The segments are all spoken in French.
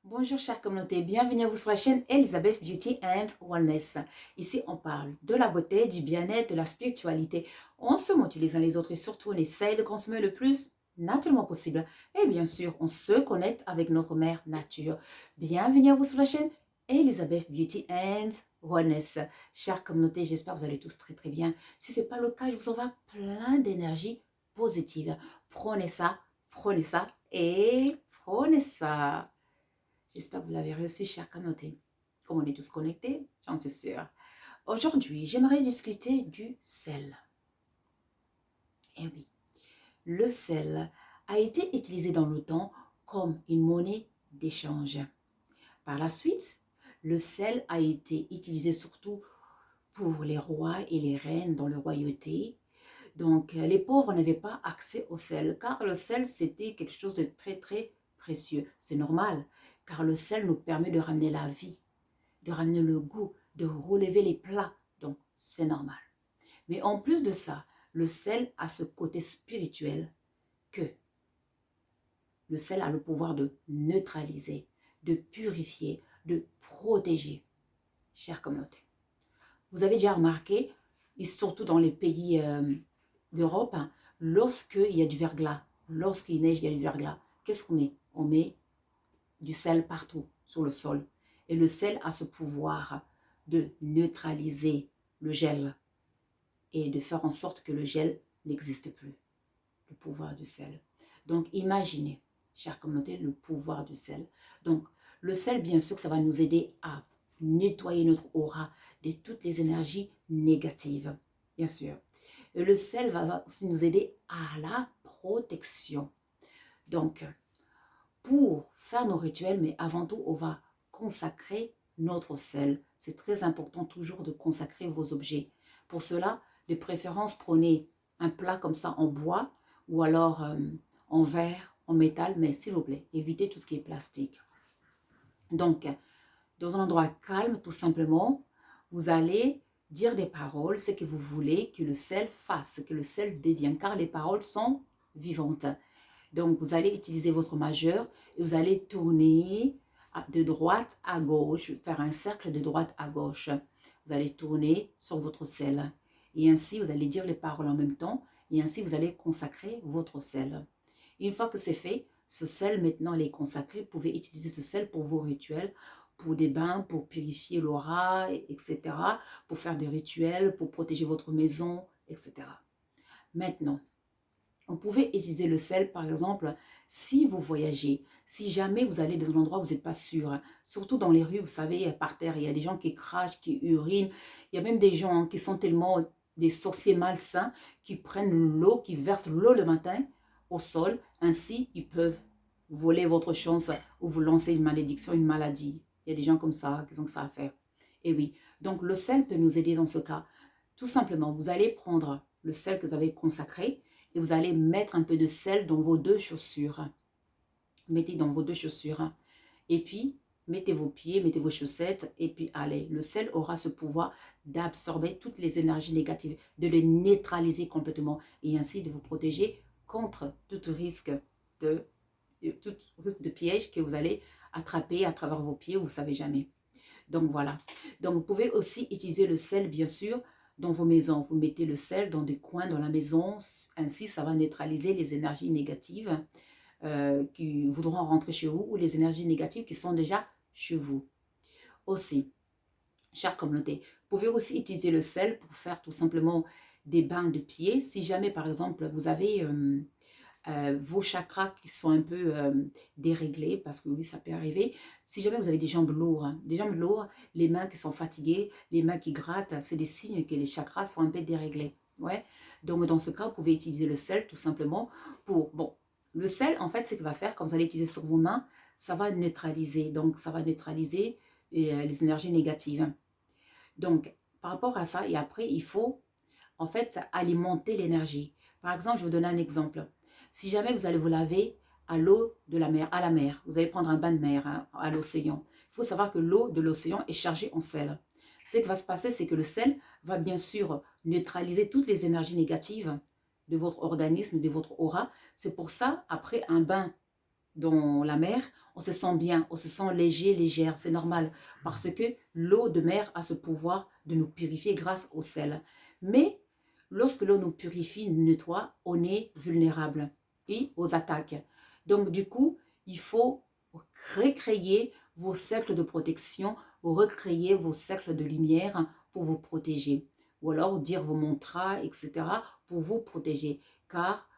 Bonjour chère communauté, bienvenue à vous sur la chaîne Elizabeth Beauty and Wellness. Ici on parle de la beauté, du bien-être, de la spiritualité. On se motive les uns les autres et surtout on essaye de consommer le plus naturellement possible. Et bien sûr on se connecte avec notre mère nature. Bienvenue à vous sur la chaîne Elizabeth Beauty and Wellness. Chère communauté, j'espère que vous allez tous très bien. Si ce n'est pas le cas, je vous envoie plein d'énergie positive. Prenez ça et prenez ça. J'espère que vous l'avez reçu, chère communauté. Comme on est tous connectés, j'en suis sûre. Aujourd'hui, j'aimerais discuter du sel. Eh oui, le sel a été utilisé dans le temps comme une monnaie d'échange. Par la suite, le sel a été utilisé surtout pour les rois et les reines dans le royauté. Donc, les pauvres n'avaient pas accès au sel, car le sel, c'était quelque chose de très précieux. C'est normal, car le sel nous permet de ramener la vie, de ramener le goût, de relever les plats. Donc, c'est normal. Mais en plus de ça, le sel a ce côté spirituel que le sel a le pouvoir de neutraliser, de purifier, de protéger. Chère communauté, vous avez déjà remarqué, et surtout dans les pays d'Europe, hein, lorsqu'il y a du verglas, lorsqu'il neige, il y a du verglas, qu'est-ce qu'on met? On met du sel partout sur le sol. Et le sel a ce pouvoir de neutraliser le gel et de faire en sorte que le gel n'existe plus. Le pouvoir du sel. Donc imaginez, chère communauté, le pouvoir du sel. Donc le sel, bien sûr, ça va nous aider à nettoyer notre aura de toutes les énergies négatives, bien sûr. Et le sel va aussi nous aider à la protection. Donc, pour faire nos rituels, mais avant tout, on va consacrer notre sel. C'est très important toujours de consacrer vos objets. Pour cela, de préférence, prenez un plat comme ça en bois ou alors en verre, en métal, mais s'il vous plaît, évitez tout ce qui est plastique. Donc, dans un endroit calme, tout simplement, vous allez dire des paroles, ce que vous voulez que le sel fasse, que le sel devienne, car les paroles sont vivantes. Donc, vous allez utiliser votre majeur et vous allez tourner de droite à gauche, faire un cercle de droite à gauche. Vous allez tourner sur votre sel. Et ainsi, vous allez dire les paroles en même temps. Et ainsi, vous allez consacrer votre sel. Une fois que c'est fait, ce sel, maintenant, il est consacré. Vous pouvez utiliser ce sel pour vos rituels, pour des bains, pour purifier l'aura, etc. Pour faire des rituels, pour protéger votre maison, etc. Maintenant, vous pouvez utiliser le sel, par exemple, si vous voyagez, si jamais vous allez dans un endroit où vous n'êtes pas sûr, hein. Surtout dans les rues, vous savez, par terre, il y a des gens qui crachent, qui urinent. Il y a même des gens qui sont tellement des sorciers malsains qui prennent l'eau, qui versent l'eau le matin au sol. Ainsi, ils peuvent voler votre chance ou vous lancer une malédiction, une maladie. Il y a des gens comme ça qui ont que ça à faire. Et oui, donc le sel peut nous aider dans ce cas. Tout simplement, vous allez prendre le sel que vous avez consacré, et vous allez mettre un peu de sel dans vos deux chaussures. Mettez dans vos deux chaussures. Et puis, mettez vos pieds, mettez vos chaussettes. Et puis, allez, le sel aura ce pouvoir d'absorber toutes les énergies négatives, de les neutraliser complètement. Et ainsi, de vous protéger contre tout risque de piège que vous allez attraper à travers vos pieds, vous ne savez jamais. Donc, voilà. Donc, vous pouvez aussi utiliser le sel, bien sûr, dans vos maisons. Vous mettez le sel dans des coins dans la maison. Ainsi, ça va neutraliser les énergies négatives qui voudront rentrer chez vous ou les énergies négatives qui sont déjà chez vous. Aussi, chère communauté, vous pouvez aussi utiliser le sel pour faire tout simplement des bains de pieds. Si jamais, par exemple, vous avez vos chakras qui sont un peu déréglés, parce que oui, ça peut arriver. Si jamais vous avez des jambes lourdes, hein, les mains qui sont fatiguées, les mains qui grattent, c'est des signes que les chakras sont un peu déréglés. Ouais. Donc, dans ce cas, vous pouvez utiliser le sel tout simplement pour... Bon, le sel, en fait, ce qu'il va faire, quand vous allez utiliser sur vos mains, ça va neutraliser. Donc, ça va neutraliser les énergies négatives. Donc, par rapport à ça, et après, il faut, en fait, alimenter l'énergie. Par exemple, je vais vous donner un exemple. Si jamais vous allez vous laver à l'eau de la mer, vous allez prendre un bain de mer, hein, à l'océan. Il faut savoir que l'eau de l'océan est chargée en sel. Ce qui va se passer, c'est que le sel va bien sûr neutraliser toutes les énergies négatives de votre organisme, de votre aura. C'est pour ça, après un bain dans la mer, on se sent bien, on se sent léger, légère, c'est normal. Parce que l'eau de mer a ce pouvoir de nous purifier grâce au sel. Mais lorsque l'eau nous purifie, nous nettoie, on est vulnérable et aux attaques. Donc du coup, il faut recréer vos cercles de protection, recréer vos cercles de lumière pour vous protéger. Ou alors dire vos mantras, etc. pour vous protéger. Car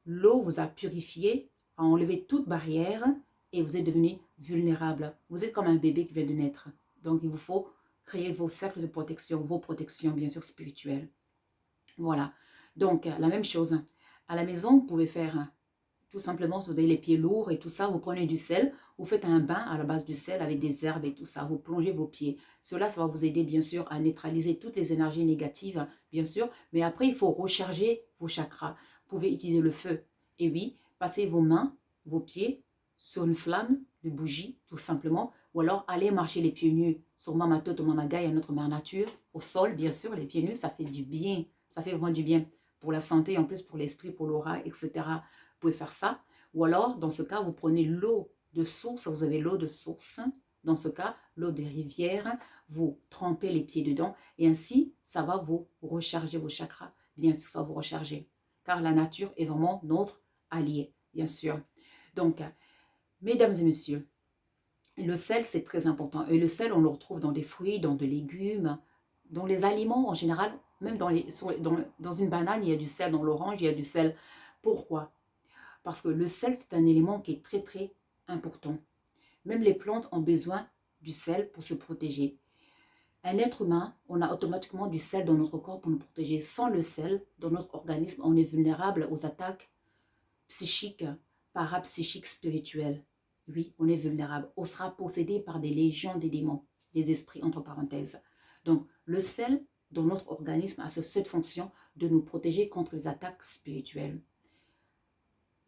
l'eau vous a purifié, a enlevé toute barrière et vous êtes devenu vulnérable. Vous êtes comme un bébé qui vient de naître. Donc il vous faut créer vos cercles de protection, vos protections bien sûr spirituelles. Voilà. Donc la même chose. À la maison, vous pouvez faire tout simplement, si vous avez les pieds lourds et tout ça, vous prenez du sel, vous faites un bain à la base du sel avec des herbes et tout ça, vous plongez vos pieds. Cela, ça va vous aider bien sûr à neutraliser toutes les énergies négatives, bien sûr, mais après, il faut recharger vos chakras. Vous pouvez utiliser le feu. Et oui, passez vos mains, vos pieds sur une flamme de bougie, tout simplement, ou alors allez marcher les pieds nus sur Mama Toto, Mama Gaia, notre mère nature, au sol, bien sûr, les pieds nus, ça fait du bien, ça fait vraiment du bien pour la santé, en plus pour l'esprit, pour l'aura, etc. Vous pouvez faire ça. Ou alors, dans ce cas, vous prenez l'eau de source, vous avez l'eau de source, dans ce cas, l'eau de rivière, vous trempez les pieds dedans et ainsi, ça va vous recharger vos chakras. Bien sûr, ça va vous recharger. Car la nature est vraiment notre allié, bien sûr. Donc, mesdames et messieurs, le sel, c'est très important. Et le sel, on le retrouve dans des fruits, dans des légumes, dans les aliments en général. Même dans une banane, il y a du sel. Dans l'orange, il y a du sel. Pourquoi? Parce que le sel, c'est un élément qui est très, très important. Même les plantes ont besoin du sel pour se protéger. Un être humain, on a automatiquement du sel dans notre corps pour nous protéger. Sans le sel, dans notre organisme, on est vulnérable aux attaques psychiques, parapsychiques, spirituelles. Oui, on est vulnérable. On sera possédé par des légions des démons, des esprits, entre parenthèses. Donc, le sel, dans notre organisme, a cette fonction de nous protéger contre les attaques spirituelles.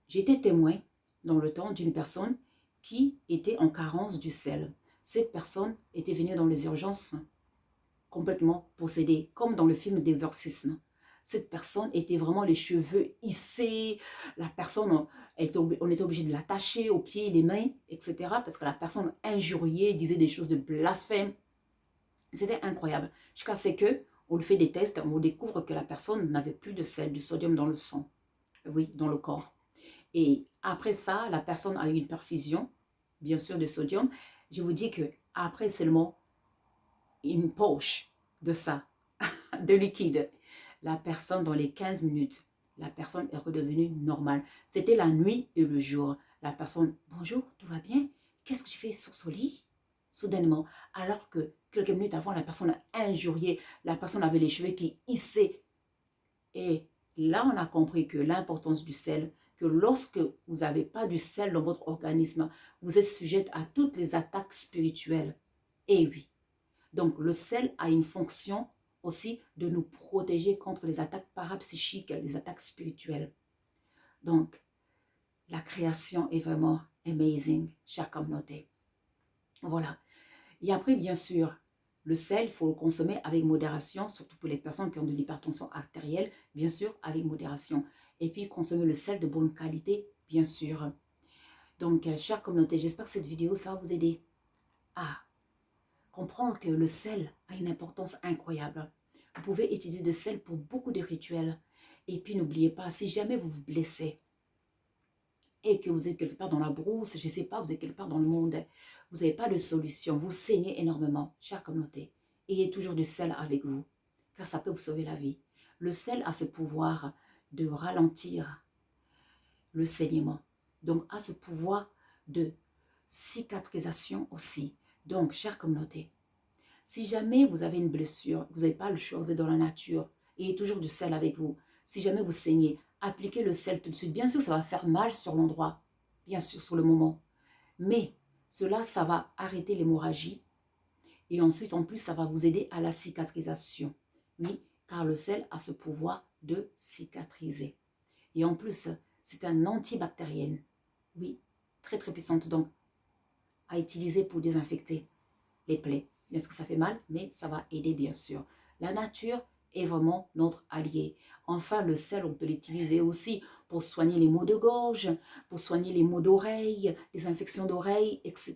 J'ai été témoin dans le temps d'une personne qui était en carence du sel. Cette personne était venue dans les urgences complètement possédée, comme dans le film d'exorcisme. Cette personne était vraiment les cheveux hissés, la personne, on était obligé de l'attacher aux pieds, les mains, etc. Parce que la personne injuriait, disait des choses de blasphème. C'était incroyable. Jusqu'à ce qu'on fait des tests, on découvre que la personne n'avait plus de sel, du sodium dans le sang, oui, dans le corps. Et après ça, la personne a eu une perfusion, bien sûr, de sodium. Je vous dis que après seulement une poche de ça, de liquide, la personne, dans les 15 minutes, la personne est redevenue normale. C'était la nuit et le jour. La personne, bonjour, tout va bien? Qu'est-ce que tu fais sur ce lit? Soudainement, alors que quelques minutes avant, la personne a injurié, la personne avait les cheveux qui hissaient. Et là, on a compris que l'importance du sel, que lorsque vous n'avez pas du sel dans votre organisme, vous êtes sujette à toutes les attaques spirituelles. Et oui, donc le sel a une fonction aussi de nous protéger contre les attaques parapsychiques, les attaques spirituelles. Donc, la création est vraiment amazing, chère communauté. Voilà. Et après, bien sûr, le sel, il faut le consommer avec modération, surtout pour les personnes qui ont de l'hypertension artérielle, bien sûr, avec modération. Et puis, consommer le sel de bonne qualité, bien sûr. Donc, chère communauté, j'espère que cette vidéo, ça va vous aider à comprendre que le sel a une importance incroyable. Vous pouvez utiliser le sel pour beaucoup de rituels. Et puis, n'oubliez pas, si jamais vous vous blessez, et que vous êtes quelque part dans la brousse, je ne sais pas, vous êtes quelque part dans le monde, vous n'avez pas de solution, vous saignez énormément, chère communauté, ayez toujours du sel avec vous, car ça peut vous sauver la vie. Le sel a ce pouvoir de ralentir le saignement, donc a ce pouvoir de cicatrisation aussi. Donc, chère communauté, si jamais vous avez une blessure, vous n'avez pas le choix, vous êtes dans la nature, ayez toujours du sel avec vous. Si jamais vous saignez, appliquez le sel tout de suite. Bien sûr, ça va faire mal sur l'endroit, bien sûr, sur le moment. Mais cela, ça va arrêter l'hémorragie. Et ensuite, en plus, ça va vous aider à la cicatrisation. Oui, car le sel a ce pouvoir de cicatriser. Et en plus, c'est un antibactérien. Oui, très très puissante. Donc, à utiliser pour désinfecter les plaies. Est-ce que ça fait mal? Mais ça va aider, bien sûr. La nature est vraiment notre allié. Enfin, le sel, on peut l'utiliser aussi pour soigner les maux de gorge, pour soigner les maux d'oreille, les infections d'oreille, etc.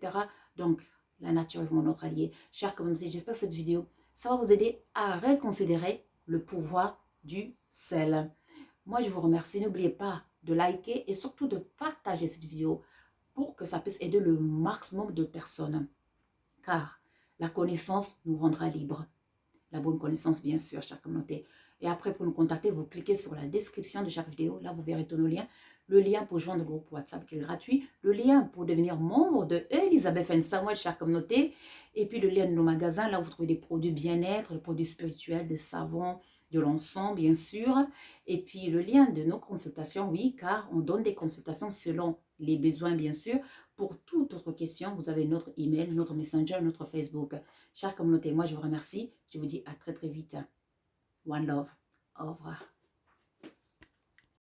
Donc, la nature est vraiment notre allié. Chers communauté, j'espère que cette vidéo, ça va vous aider à reconsidérer le pouvoir du sel. Moi, je vous remercie. N'oubliez pas de liker et surtout de partager cette vidéo pour que ça puisse aider le maximum de personnes. Car la connaissance nous rendra libres. La bonne connaissance, bien sûr, chère communauté. Et après, pour nous contacter, vous cliquez sur la description de chaque vidéo. Là, vous verrez tous nos liens. Le lien pour joindre le groupe WhatsApp qui est gratuit. Le lien pour devenir membre de Elisabeth & Samuel, chère communauté. Et puis, le lien de nos magasins. Là, vous trouvez des produits bien-être, des produits spirituels, des savons, de l'encens, bien sûr. Et puis, le lien de nos consultations, oui, car on donne des consultations selon les besoins, bien sûr. Pour toute autre question, vous avez notre email, notre messenger, notre Facebook. Chère communauté, moi, je vous remercie. Je vous dis à très, très vite. One love. Au revoir.